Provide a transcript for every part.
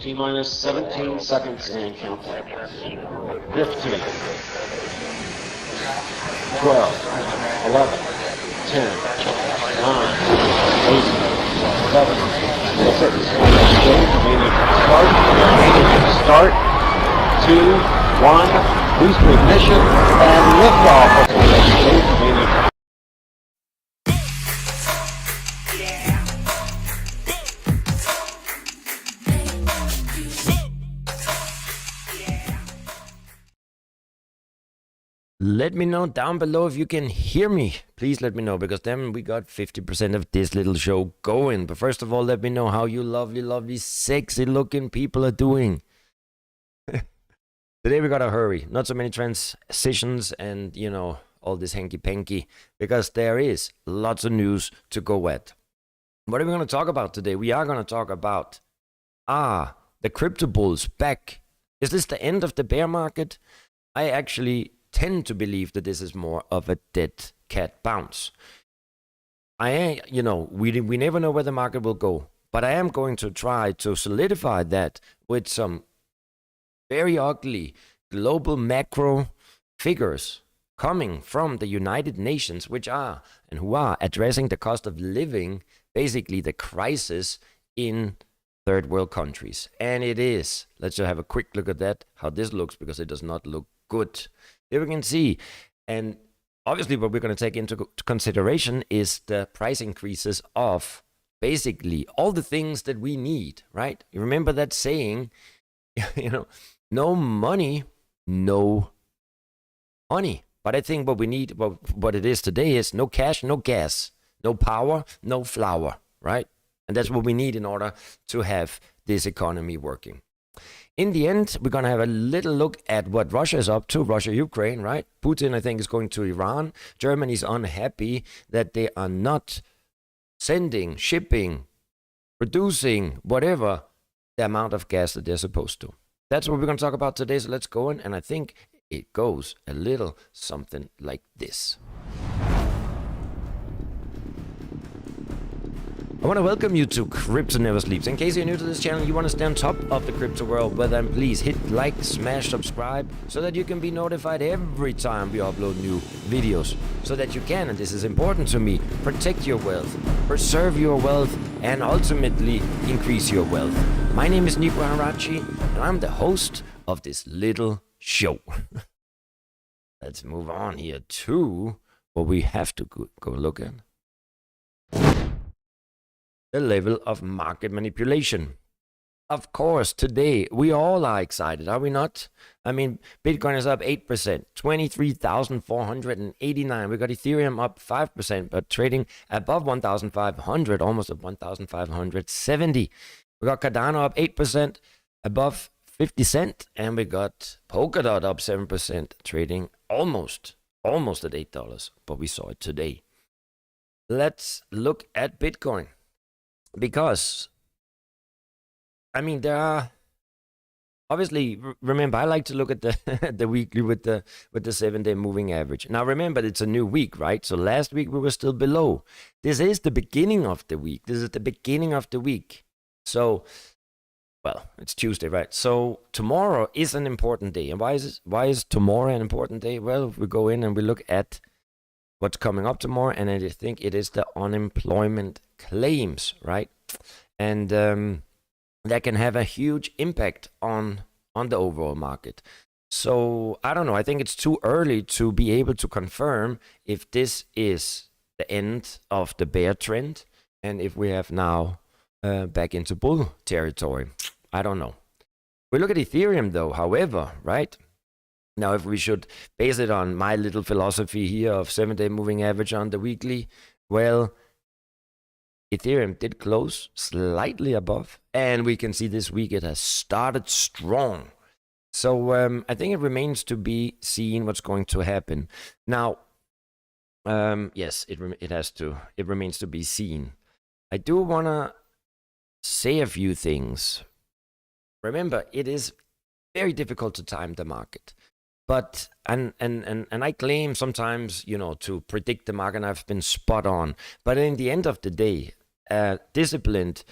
T minus 17 seconds and counting. 15, 12, 11, 10, 9, 8, 7, 6, start, 2, 1, boost ignition, and liftoff. Let me know down below if you can hear me. Please let me know, because then we got 50% of this little show going. But first of all, let me know how you lovely, sexy looking people are doing. Today we gotta hurry. Not so many transitions and, you know, all this hanky-panky, because there is lots of news to go at. What are we gonna talk about today? We are gonna talk about, the crypto bulls back. Is this the end of the bear market? I actually tend to believe that this is more of a dead cat bounce. We never know where the market will go, but I am going to try to solidify that with some very ugly global macro figures coming from the United Nations, who are addressing the cost of living, basically the crisis in third world countries. And it is, let's just have a quick look at that, how this looks, because it does not look good. Here we can see, and obviously what we're going to take into consideration is the price increases of basically all the things that we need, right? You remember that saying, no money, no honey. But I think what we need, what it is today is no cash, no gas, no power, no flour, right? And that's what we need in order to have this economy working. In the end, we're going to have a little look at what Russia is up to, Russia-Ukraine, right? Putin, I think, is going to Iran. Germany's unhappy that they are not sending, shipping, producing, whatever, the amount of gas that they're supposed to. That's what we're going to talk about today, so let's go in. And I think it goes a little something like this. I want to welcome you to Crypto Never Sleeps. In case you're new to this channel, you want to stay on top of the crypto world, well then please hit like, smash, subscribe, so that you can be notified every time we upload new videos. So that you can, and this is important to me, protect your wealth, preserve your wealth, and ultimately increase your wealth. My name is Nico Harachi, and I'm the host of this little show. Let's move on here to what we have to go look at. The level of market manipulation. Of course, today we all are excited, are we not? I mean, Bitcoin is up 8%, 23,489. We got Ethereum up 5%, but trading above 1,500, almost at 1,570. We got Cardano up 8%, above 50 cents, and we got Polkadot up 7%, trading almost at $8, but we saw it today. Let's look at Bitcoin. Because, I mean, there are, obviously, remember, I like to look at the weekly with the 7-day moving average. Now, remember, it's a new week, right? So last week we were still below. This is the beginning of the week. So, well, it's Tuesday, right? So tomorrow is an important day. And why is tomorrow an important day? Well, we go in and we look at what's coming up tomorrow, and I think it is the unemployment claims, right? And that can have a huge impact on the overall market. So I don't know. I think it's too early to be able to confirm if this is the end of the bear trend and if we have now back into bull territory. I don't know. We look at Ethereum though, however, right? Now, if we should base it on my little philosophy here of 7-day moving average on the weekly, well, Ethereum did close slightly above, and we can see this week it has started strong. So I think it remains to be seen what's going to happen. Now, yes, it remains to be seen. I do want to say a few things. Remember, it is very difficult to time the market. But, and I claim sometimes, to predict the market, and I've been spot on. But in the end of the day, disciplined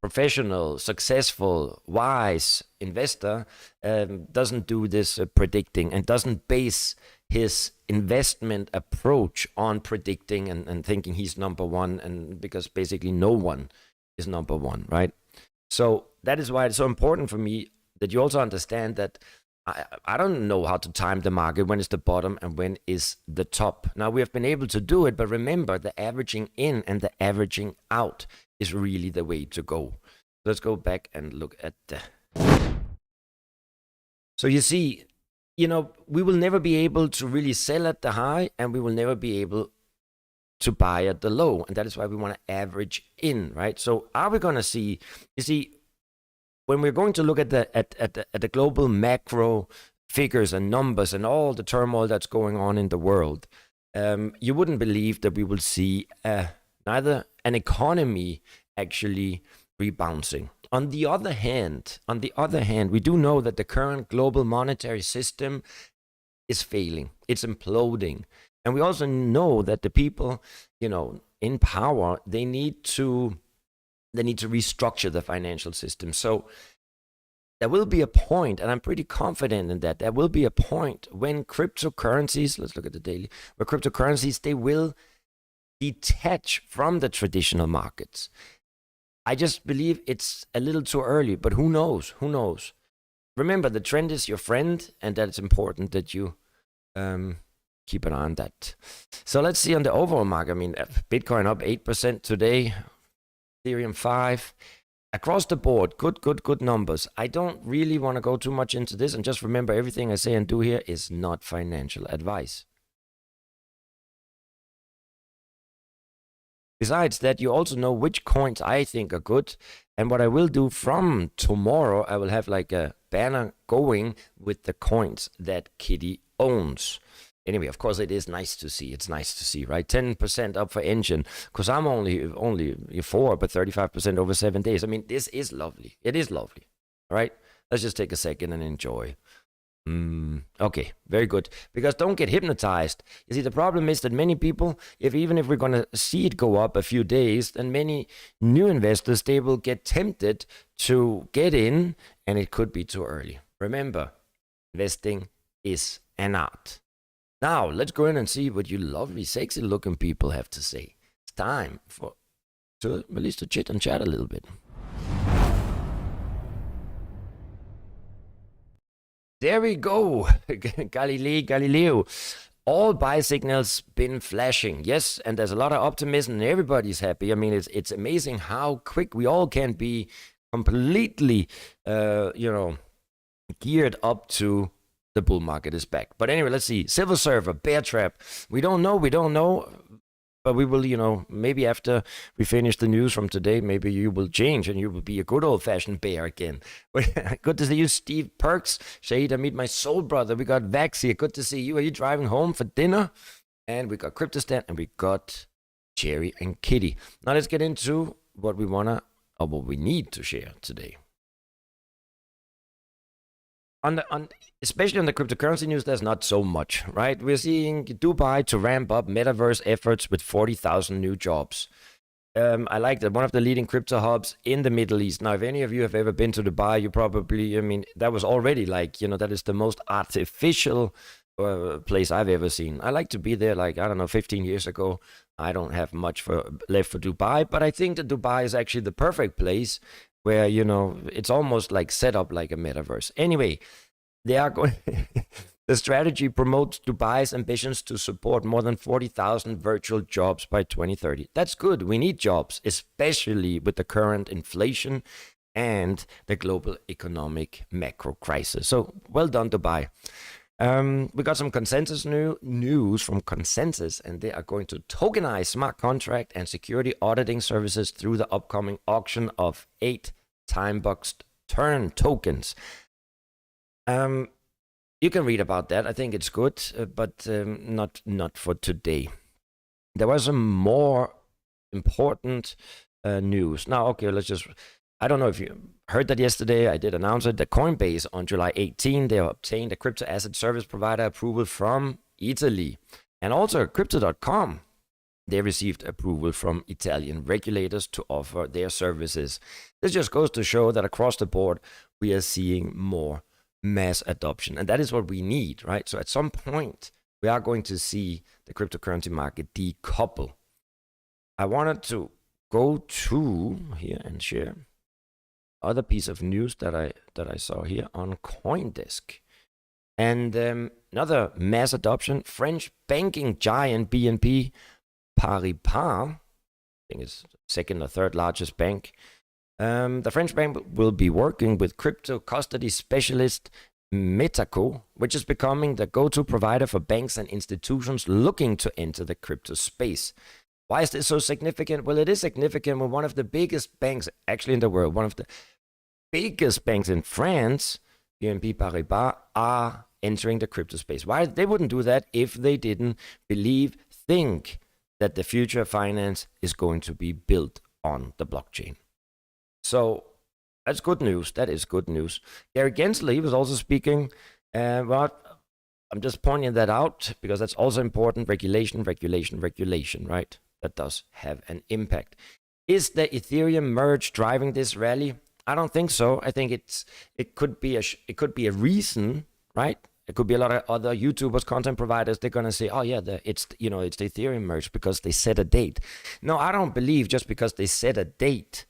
professional, successful, wise investor doesn't do this predicting and doesn't base his investment approach on predicting and thinking he's number one, and because basically no one is number one, right? So that is why it's so important for me that you also understand that I don't know how to time the market, when is the bottom and when is the top. Now, we have been able to do it, but remember, the averaging in and the averaging out is really the way to go. Let's go back and look at the... So you see, we will never be able to really sell at the high, and we will never be able to buy at the low. And that is why we want to average in, right? So are we going to see, you see, when we're going to look at the global macro figures and numbers and all the turmoil that's going on in the world, you wouldn't believe that we will see neither an economy actually rebounding. On the other hand, we do know that the current global monetary system is failing. It's imploding. And we also know that the people, in power, they need to restructure the financial system. So there will be a point, and I'm pretty confident in that, there will be a point when cryptocurrencies, let's look at the daily, where cryptocurrencies, they will detach from the traditional markets. I just believe it's a little too early, but who knows? Who knows? Remember, the trend is your friend, and that it's important that you keep an eye on that. So let's see on the overall market. I mean, Bitcoin up 8% today, Ethereum 5%. Across the board, good numbers. I don't really want to go too much into this, and just remember, everything I say and do here is not financial advice. Besides that, you also know which coins I think are good. And what I will do from tomorrow, I will have like a banner going with the coins that Kitty owns. Anyway, of course, it is nice to see. It's nice to see, right? 10% up for Engine, because I'm only 4, but 35% over 7 days. I mean, this is lovely. It is lovely. All right? Let's just take a second and enjoy. Okay, very good. Because don't get hypnotized. You see, the problem is that many people, even if we're going to see it go up a few days, then many new investors, they will get tempted to get in, and it could be too early. Remember, investing is an art. Now, let's go in and see what you lovely, sexy-looking people have to say. It's time to at least to chit and chat a little bit. There we go, Galileo. All buy signals been flashing. Yes, and there's a lot of optimism and everybody's happy. I mean, it's amazing how quick we all can be completely, geared up to the bull market is back. But anyway, let's see. Silver Surfer, Bear Trap. We don't know. But we will, maybe after we finish the news from today, maybe you will change and you will be a good old-fashioned bear again. Good to see you, Steve Perks. Shahid, I meet my soul brother. We got Vax here. Good to see you. Are you driving home for dinner? And we got CryptoStat, and we got Jerry and Kitty. Now let's get into what we what we need to share today. Especially on the cryptocurrency news, there's not so much, right? We're seeing Dubai to ramp up metaverse efforts with 40,000 new jobs. I like that. One of the leading crypto hubs in the Middle East. Now, if any of you have ever been to Dubai, you probably, that was already that is the most artificial place I've ever seen. I like to be there 15 years ago. I don't have much left for Dubai, but I think that Dubai is actually the perfect place where, it's almost like set up like a metaverse. Anyway, they are going. The strategy promotes Dubai's ambitions to support more than 40,000 virtual jobs by 2030. That's good. We need jobs, especially with the current inflation and the global economic macro crisis. So well done, Dubai. We got some consensus news from Consensus, and they are going to tokenize smart contract and security auditing services through the upcoming auction of 8 time-boxed turn tokens. You can read about that. I think it's good, but not for today. There was some more important news. Now, okay, I don't know if you heard that yesterday. I did announce it. The Coinbase on July 18, they obtained a crypto asset service provider approval from Italy. And also Crypto.com they received approval from Italian regulators to offer their services. This just goes to show that across the board, we are seeing more mass adoption. And that is what we need, right? So at some point, we are going to see the cryptocurrency market decouple. I wanted to go to here and share other piece of news that I saw here on CoinDesk. And another mass adoption, French banking giant BNP Paribas, I think it's second or third largest bank. The French bank will be working with crypto custody specialist Metaco, which is becoming the go-to provider for banks and institutions looking to enter the crypto space. Why is this so significant? Well, it is significant when one of the biggest banks actually in the world, one of the biggest banks in France, BNP Paribas, are entering the crypto space. Why? They wouldn't do that if they didn't think that the future of finance is going to be built on the blockchain. So that's good news. That is good news. Gary Gensler was also speaking. But I'm just pointing that out because that's also important. Regulation, right? That does have an impact. Is the Ethereum merge driving this rally? I don't think so. I think it could be a reason, right? It could be a lot of other YouTubers, content providers. They're gonna say, "Oh yeah, it's the Ethereum merge because they set a date." No, I don't believe just because they set a date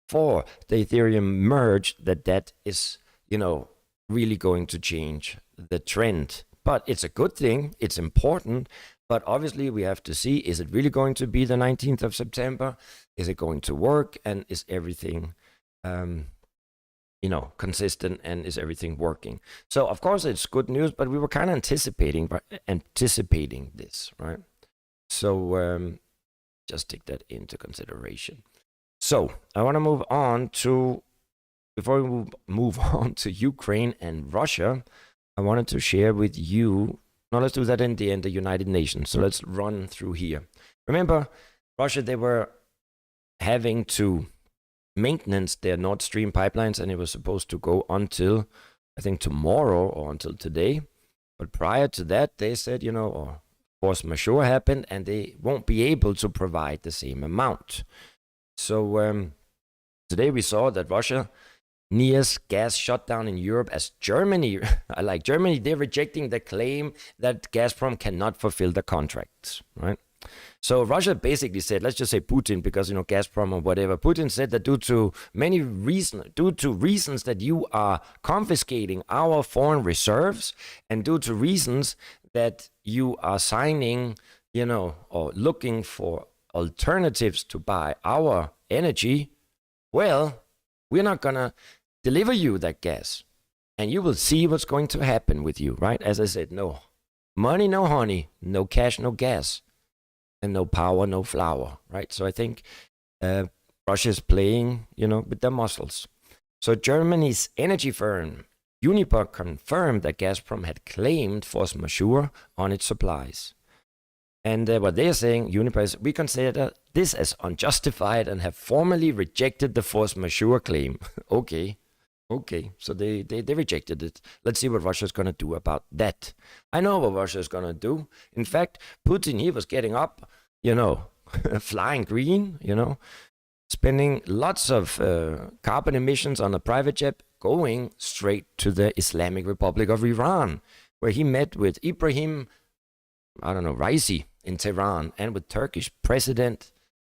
for the Ethereum merge that is really going to change the trend. But it's a good thing. It's important. But obviously, we have to see: is it really going to be the 19th of September? Is it going to work? And is everything consistent, and is everything working? So of course it's good news, but we were kind of anticipating this, right? So just take that into consideration. So I want to move on to, before we move on to Ukraine and Russia, I wanted to share with you, no, let's do that in the United Nations. So let's run through here. Remember, Russia, they were having to maintenance their Nord Stream pipelines, and it was supposed to go until, I think, tomorrow or until today. But prior to that, they said, force majeure happened, and they won't be able to provide the same amount. So today we saw that Russia nears gas shutdown in Europe as Germany, I like Germany, they're rejecting the claim that Gazprom cannot fulfill the contracts, right? So Russia basically said, let's just say Putin, because, Gazprom or whatever, Putin said that due to reasons that you are confiscating our foreign reserves, and due to reasons that you are signing, or looking for alternatives to buy our energy, well, we're not going to deliver you that gas. And you will see what's going to happen with you, right? As I said, no money, no honey, no cash, no gas, and no power, no flour, right? So I think Russia is playing, with their muscles. So Germany's energy firm, Uniper, confirmed that Gazprom had claimed force majeure on its supplies. And what they are saying, Uniper, is we consider this as unjustified and have formally rejected the force majeure claim. Okay, so they rejected it. Let's see what Russia is going to do about that. I know what Russia is going to do. In fact, Putin, he was getting up, flying green, spending lots of carbon emissions on a private jet, going straight to the Islamic Republic of Iran, where he met with Ibrahim, Raisi in Tehran, and with Turkish President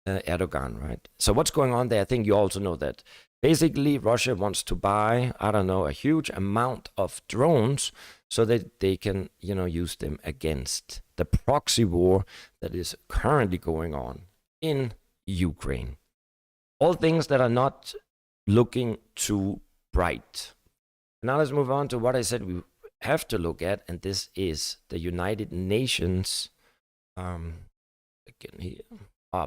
Erdogan, right? So what's going on there? I think you also know that. Basically, Russia wants to buy, a huge amount of drones so that they can, use them against the proxy war that is currently going on in Ukraine. All things that are not looking too bright. Now let's move on to what I said we have to look at, and this is the United Nations. Again here.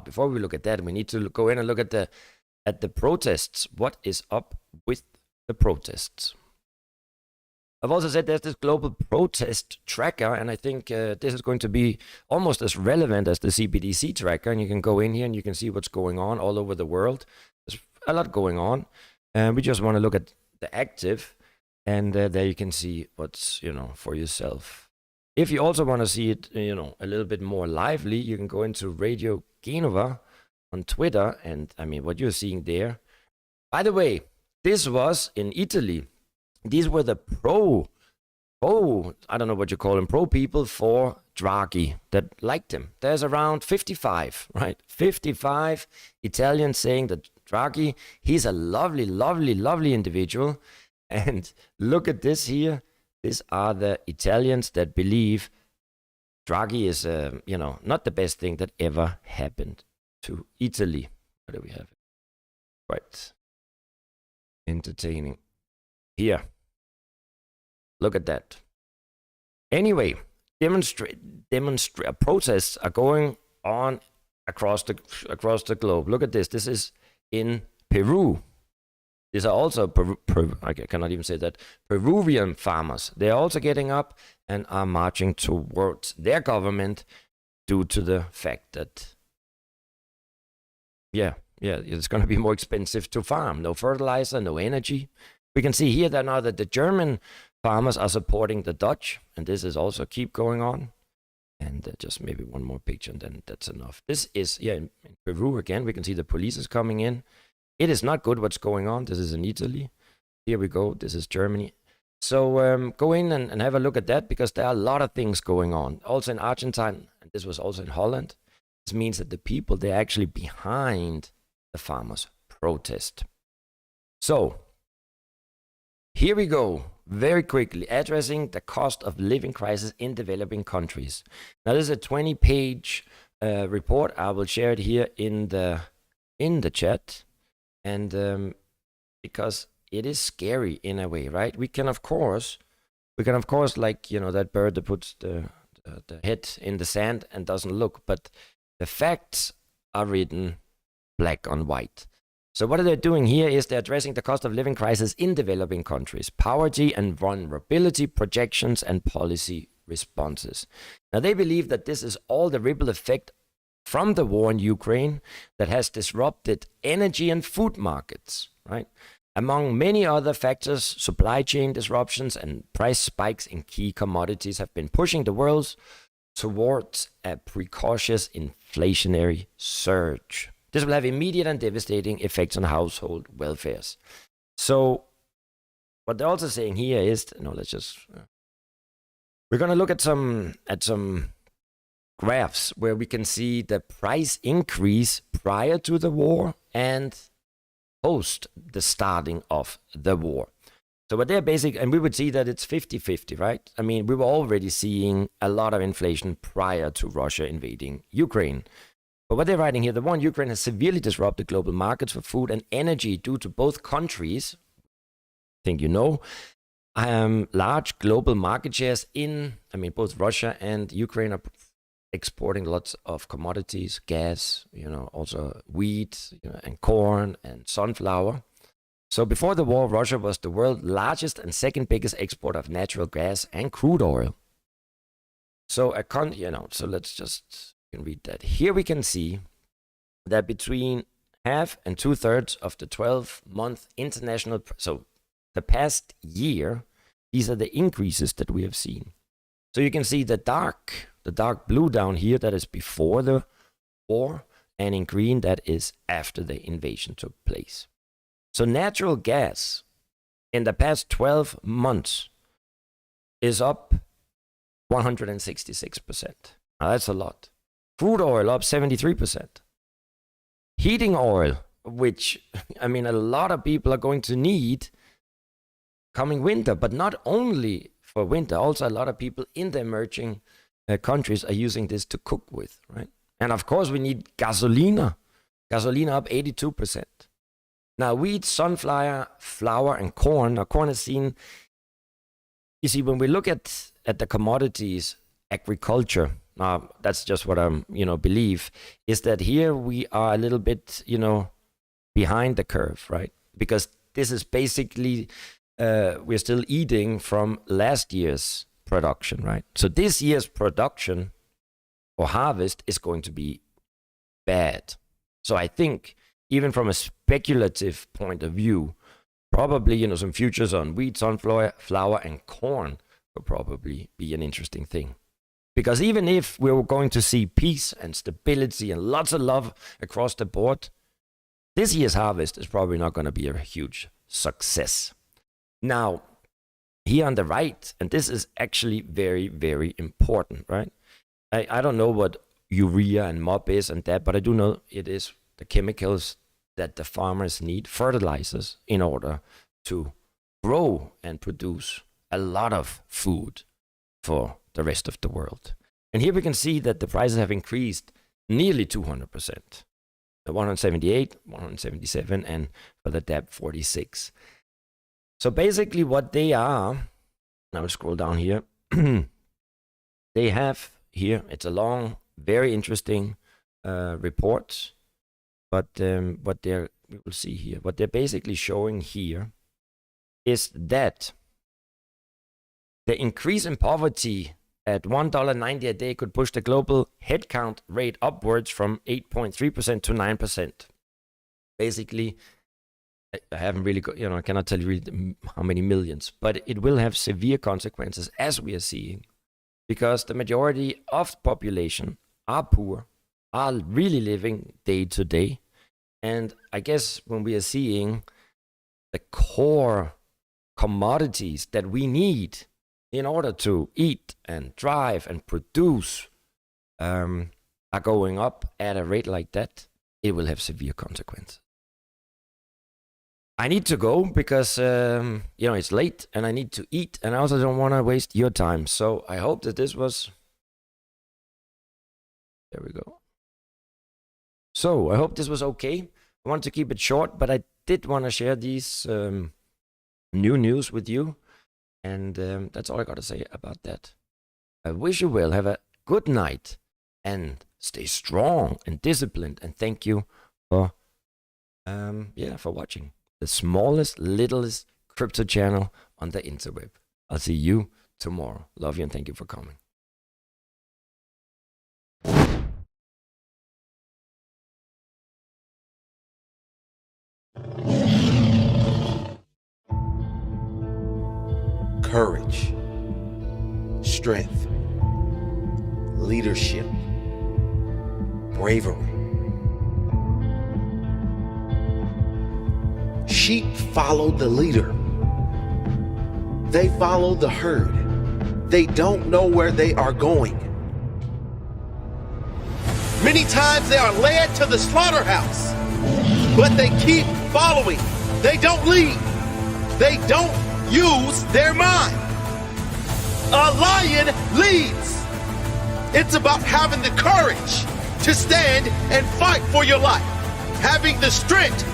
Before we look at that, we need to go in and look at the protests. What is up with the protests? I've also said there's this global protest tracker, and I think this is going to be almost as relevant as the CBDC tracker. And you can go in here and you can see what's going on all over the world. There's a lot going on, and we just want to look at the active, and there you can see what's for yourself. If you also want to see it, a little bit more lively, you can go into Radio Genova on Twitter. And I mean, what you're seeing there. By the way, this was in Italy. These were the I don't know what you call them, pro people for Draghi that liked him. There's around 55, right? 55 Italians saying that Draghi, he's a lovely, lovely, lovely individual. And look at this here. These are the Italians that believe Draghi is, not the best thing that ever happened to Italy. What do we have? Quite entertaining. Here. Look at that. Anyway, protests are going on across the globe. Look at this. This is in Peru. These are also I cannot even say that, Peruvian farmers. They are also getting up and are marching towards their government due to the fact that it's going to be more expensive to farm. No fertilizer, no energy. We can see here that now that the German farmers are supporting the Dutch, and this is also keep going on. And just maybe one more picture, and then that's enough. This is, in Peru again. We can see the police is coming in. It is not good what's going on. This is in Italy. Here we go. This is Germany. So go in and have a look at that, because there are a lot of things going on. Also in Argentina, and this was also in Holland. This means that the people, they're actually behind the farmers' protest. So here we go, very quickly, addressing the cost of living crisis in developing countries. Now, this is a 20-page report. I will share it here in the chat, and because it is scary in a way, right? We can of course, like that bird that puts the head in the sand and doesn't look, but the facts are written black on white. So what they're doing here is they're addressing the cost of living crisis in developing countries, poverty and vulnerability projections and policy responses. Now, they believe that this is all the ripple effect from the war in Ukraine that has disrupted energy and food markets, right? Among many other factors, supply chain disruptions and price spikes in key commodities have been pushing the world towards a precocious inflationary surge. This will have immediate and devastating effects on household welfares. So what they're also saying here is, we're going to look at some graphs where we can see the price increase prior to the war and post the starting of the war. So what they're and we would see that it's 50-50, right? I mean, we were already seeing a lot of inflation prior to Russia invading Ukraine. But what they're writing here, the war in Ukraine has severely disrupted global markets for food and energy due to both countries, large global market shares both Russia and Ukraine are exporting lots of commodities, gas, also wheat, and corn and sunflower. So before the war, Russia was the world's largest and second biggest exporter of natural gas and crude oil. So so let's just read that. Here we can see that between half and 2/3 of the 12-month international, so the past year, these are the increases that we have seen. So you can see the dark blue down here, that is before the war, and in green, that is after the invasion took place. So natural gas in the past 12 months is up 166%. Now that's a lot. Crude oil up 73%. Heating oil, which, a lot of people are going to need coming winter, but not only for winter, also a lot of people in the emerging countries are using this to cook with, right? And of course, we need gasolina. Gasolina up 82%. Now, wheat, sunflower, flour, and corn. Now, corn is seen, you see, when we look at the commodities, agriculture, that's just what I believe, is that here we are a little bit, behind the curve, right? Because this is basically, we're still eating from last year's production, right? So this year's production or harvest is going to be bad. So I think, even from a speculative point of view, probably, some futures on wheat, sunflower, flour, and corn will probably be an interesting thing. Because even if we're going to see peace and stability and lots of love across the board, this year's harvest is probably not going to be a huge success. Now, here on the right, and this is actually very, very important, right? I don't know what urea and MOP is and that, but I do know it is the chemicals that the farmers need, fertilizers, in order to grow and produce a lot of food for the rest of the world. And here we can see that the prices have increased nearly 200%. 178, 177, and for the DAP 46. So basically what they are, now we'll scroll down here, they have here, it's a long, very interesting report, but what we will see here, what they're basically showing here is that the increase in poverty at $1.90 a day could push the global headcount rate upwards from 8.3% to 9%. Basically, I haven't really got, I cannot tell you really how many millions, but it will have severe consequences, as we are seeing, because the majority of the population are poor, are really living day to day. And I guess when we are seeing the core commodities that we need in order to eat and drive and produce are going up at a rate like that, it will have severe consequences. I need to go because, it's late and I need to eat, and I also don't want to waste your time. So I hope that this was... There we go. So I hope this was okay. I want to keep it short, but I did want to share these new news with you. And that's all I got to say about that. I wish you well. Have a good night and stay strong and disciplined. And thank you for watching the smallest, littlest crypto channel on the interweb. I'll see you tomorrow. Love you and thank you for coming. Courage, strength, leadership, bravery. Sheep follow the leader. They follow the herd. They don't know where they are going. Many times they are led to the slaughterhouse, but they keep following. They don't lead. They don't use their mind. A lion leads. It's about having the courage to stand and fight for your life, having the strength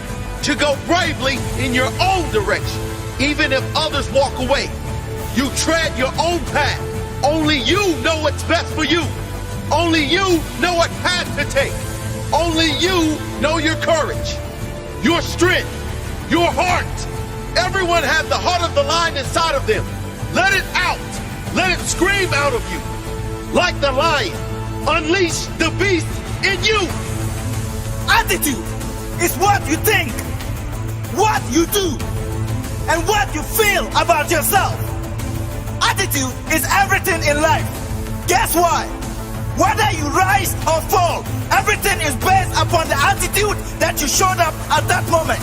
to go bravely in your own direction, even if others walk away. You tread your own path. Only you know what's best for you. Only you know what path to take. Only you know your courage, your strength, your heart. Everyone has the heart of the lion inside of them. Let it out. Let it scream out of you. Like the lion, unleash the beast in you. Attitude is what you think, what you do, and what you feel about yourself. Attitude is everything in life. Guess why? Whether you rise or fall, everything is based upon the attitude that you showed up at that moment.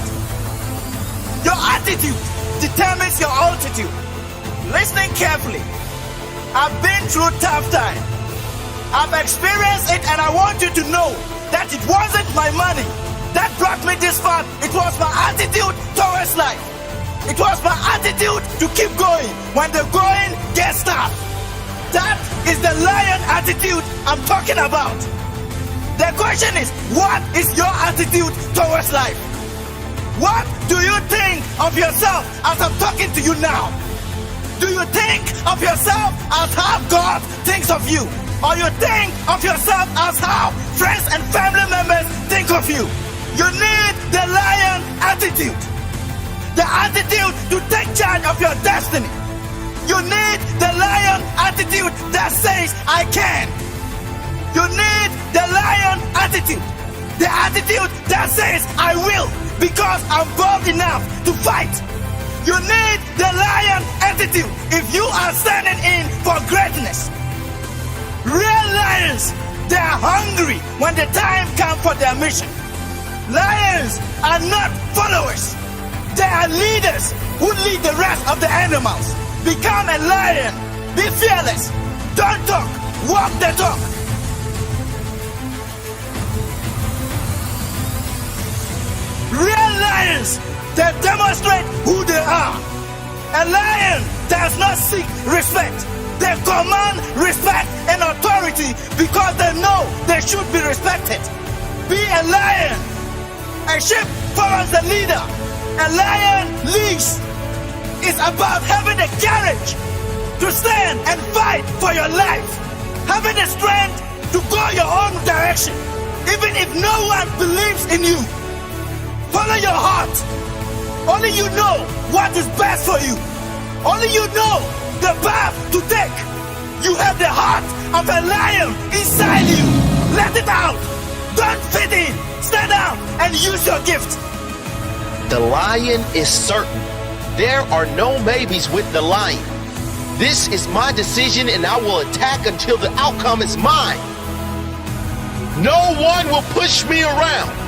Your attitude determines your altitude. Listening carefully. I've been through tough time. I've experienced it, and I want you to know that it wasn't my money that brought me this far. It was my attitude towards life. It was my attitude to keep going when the going gets tough. That is the lion attitude I'm talking about. The question is, what is your attitude towards life? What do you think of yourself as I'm talking to you now? Do you think of yourself as how God thinks of you? Or you think of yourself as how friends and family members think of you? You need the lion attitude. The attitude to take charge of your destiny. You need the lion attitude that says, I can. You need the lion attitude. The attitude that says, I will, because I'm bold enough to fight. You need the lion attitude if you are standing in hungry when the time comes for their mission. Lions are not followers. They are leaders who lead the rest of the animals. Become a lion. Be fearless. Don't talk. Walk the talk. Real lions, they demonstrate who they are. A lion does not seek respect. They command respect and authority because they know they should be respected. Be a lion. A sheep follows the leader. A lion leads. It's about having the courage to stand and fight for your life. Having the strength to go your own direction, even if no one believes in you. Follow your heart. Only you know what is best for you. Only you know the path to take. You have the heart of a lion inside you. Let it out. Don't fit in. Stand out and use your gift. The lion is certain. There are no maybes with the lion. This is my decision and I will attack until the outcome is mine. No one will push me around.